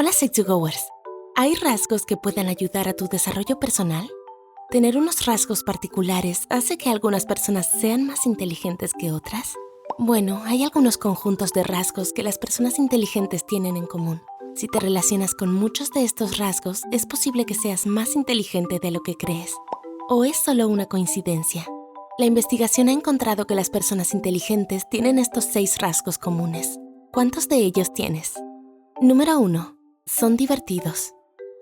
Hola Sexy-Goers. ¿Hay rasgos que puedan ayudar a tu desarrollo personal? ¿Tener unos rasgos particulares hace que algunas personas sean más inteligentes que otras? Bueno, hay algunos conjuntos de rasgos que las personas inteligentes tienen en común. Si te relacionas con muchos de estos rasgos, es posible que seas más inteligente de lo que crees. ¿O es solo una coincidencia? La investigación ha encontrado que las personas inteligentes tienen estos 6 rasgos comunes. ¿Cuántos de ellos tienes? Número 1. Son divertidos.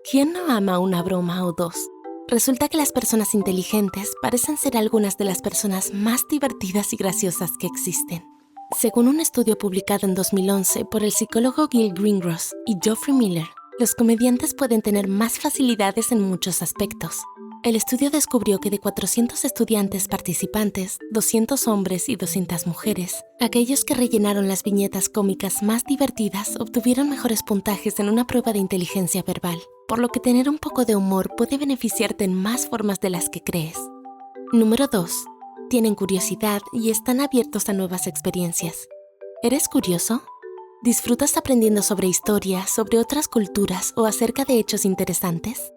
¿Quién no ama una broma o dos? Resulta que las personas inteligentes parecen ser algunas de las personas más divertidas y graciosas que existen. Según un estudio publicado en 2011 por el psicólogo Gil Greengross y Geoffrey Miller, los comediantes pueden tener más facilidades en muchos aspectos. El estudio descubrió que de 400 estudiantes participantes, 200 hombres y 200 mujeres, aquellos que rellenaron las viñetas cómicas más divertidas obtuvieron mejores puntajes en una prueba de inteligencia verbal, por lo que tener un poco de humor puede beneficiarte en más formas de las que crees. Número 2. Tienen curiosidad y están abiertos a nuevas experiencias. ¿Eres curioso? ¿Disfrutas aprendiendo sobre historia, sobre otras culturas o acerca de hechos interesantes?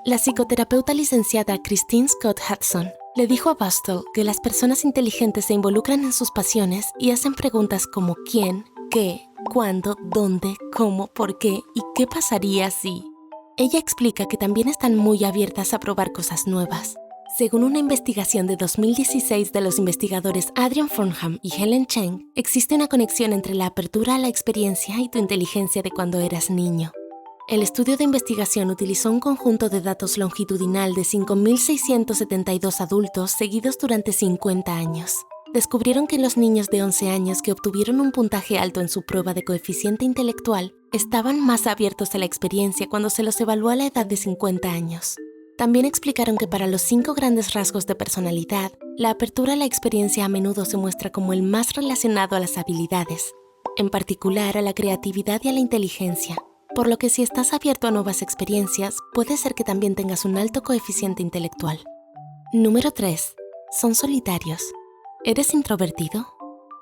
La psicoterapeuta licenciada Christine Scott Hudson le dijo a Bustle que las personas inteligentes se involucran en sus pasiones y hacen preguntas como quién, qué, cuándo, dónde, cómo, por qué y qué pasaría si. Ella explica que también están muy abiertas a probar cosas nuevas. Según una investigación de 2016 de los investigadores Adrian Furnham y Helen Cheng, existe una conexión entre la apertura a la experiencia y tu inteligencia de cuando eras niño. El estudio de investigación utilizó un conjunto de datos longitudinal de 5.672 adultos seguidos durante 50 años. Descubrieron que los niños de 11 años que obtuvieron un puntaje alto en su prueba de coeficiente intelectual estaban más abiertos a la experiencia cuando se los evaluó a la edad de 50 años. También explicaron que para los 5 grandes rasgos de personalidad, la apertura a la experiencia a menudo se muestra como el más relacionado a las habilidades, en particular a la creatividad y a la inteligencia. Por lo que si estás abierto a nuevas experiencias, puede ser que también tengas un alto coeficiente intelectual. Número 3. Son solitarios. ¿Eres introvertido?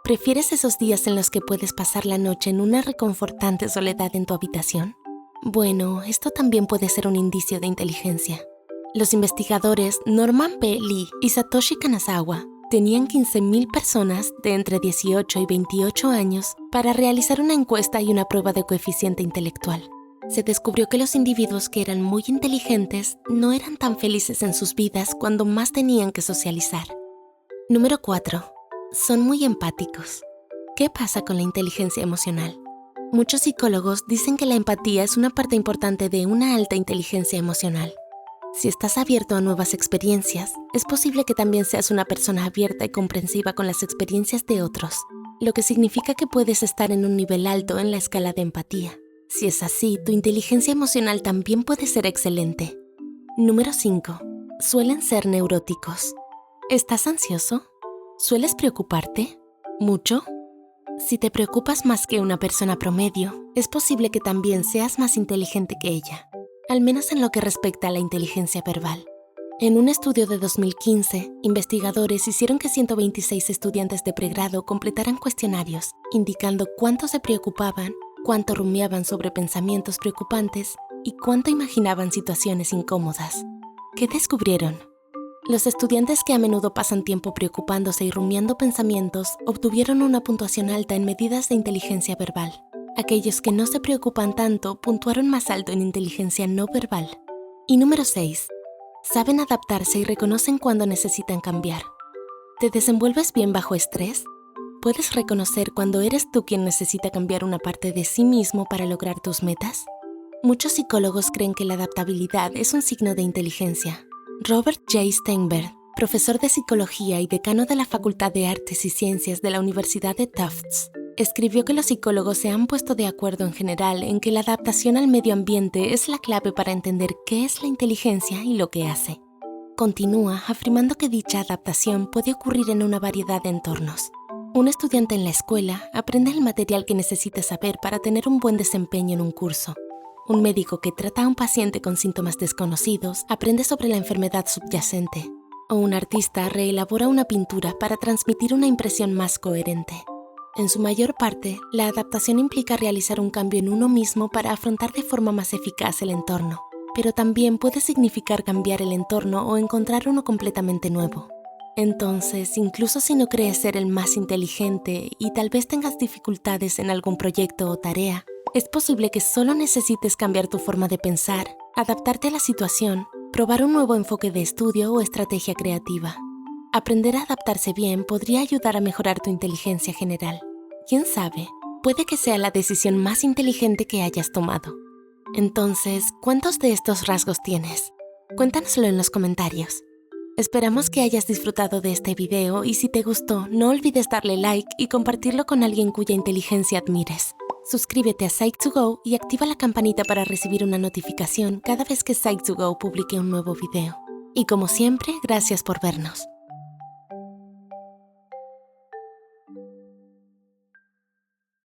¿Prefieres esos días en los que puedes pasar la noche en una reconfortante soledad en tu habitación? Bueno, esto también puede ser un indicio de inteligencia. Los investigadores Norman P. Lee y Satoshi Kanazawa tenían 15.000 personas de entre 18 y 28 años para realizar una encuesta y una prueba de coeficiente intelectual. Se descubrió que los individuos que eran muy inteligentes no eran tan felices en sus vidas cuando más tenían que socializar. Número 4. Son muy empáticos. ¿Qué pasa con la inteligencia emocional? Muchos psicólogos dicen que la empatía es una parte importante de una alta inteligencia emocional. Si estás abierto a nuevas experiencias, es posible que también seas una persona abierta y comprensiva con las experiencias de otros, lo que significa que puedes estar en un nivel alto en la escala de empatía. Si es así, tu inteligencia emocional también puede ser excelente. Número 5. Suelen ser neuróticos. ¿Estás ansioso? ¿Sueles preocuparte? ¿Mucho? Si te preocupas más que una persona promedio, es posible que también seas más inteligente que ella, al menos en lo que respecta a la inteligencia verbal. En un estudio de 2015, investigadores hicieron que 126 estudiantes de pregrado completaran cuestionarios, indicando cuánto se preocupaban, cuánto rumiaban sobre pensamientos preocupantes y cuánto imaginaban situaciones incómodas. ¿Qué descubrieron? Los estudiantes que a menudo pasan tiempo preocupándose y rumiando pensamientos obtuvieron una puntuación alta en medidas de inteligencia verbal. Aquellos que no se preocupan tanto puntuaron más alto en inteligencia no verbal. Y número 6. Saben adaptarse y reconocen cuando necesitan cambiar. ¿Te desenvuelves bien bajo estrés? ¿Puedes reconocer cuando eres tú quien necesita cambiar una parte de sí mismo para lograr tus metas? Muchos psicólogos creen que la adaptabilidad es un signo de inteligencia. Robert J. Steinberg, profesor de psicología y decano de la Facultad de Artes y Ciencias de la Universidad de Tufts, escribió que los psicólogos se han puesto de acuerdo en general en que la adaptación al medio ambiente es la clave para entender qué es la inteligencia y lo que hace. Continúa afirmando que dicha adaptación puede ocurrir en una variedad de entornos. Un estudiante en la escuela aprende el material que necesita saber para tener un buen desempeño en un curso. Un médico que trata a un paciente con síntomas desconocidos aprende sobre la enfermedad subyacente. O un artista reelabora una pintura para transmitir una impresión más coherente. En su mayor parte, la adaptación implica realizar un cambio en uno mismo para afrontar de forma más eficaz el entorno, pero también puede significar cambiar el entorno o encontrar uno completamente nuevo. Entonces, incluso si no crees ser el más inteligente y tal vez tengas dificultades en algún proyecto o tarea, es posible que solo necesites cambiar tu forma de pensar, adaptarte a la situación, probar un nuevo enfoque de estudio o estrategia creativa. Aprender a adaptarse bien podría ayudar a mejorar tu inteligencia general. ¿Quién sabe? Puede que sea la decisión más inteligente que hayas tomado. Entonces, ¿cuántos de estos rasgos tienes? Cuéntanoslo en los comentarios. Esperamos que hayas disfrutado de este video y si te gustó, no olvides darle like y compartirlo con alguien cuya inteligencia admires. Suscríbete a Psych2Go y activa la campanita para recibir una notificación cada vez que Psych2Go publique un nuevo video. Y como siempre, gracias por vernos.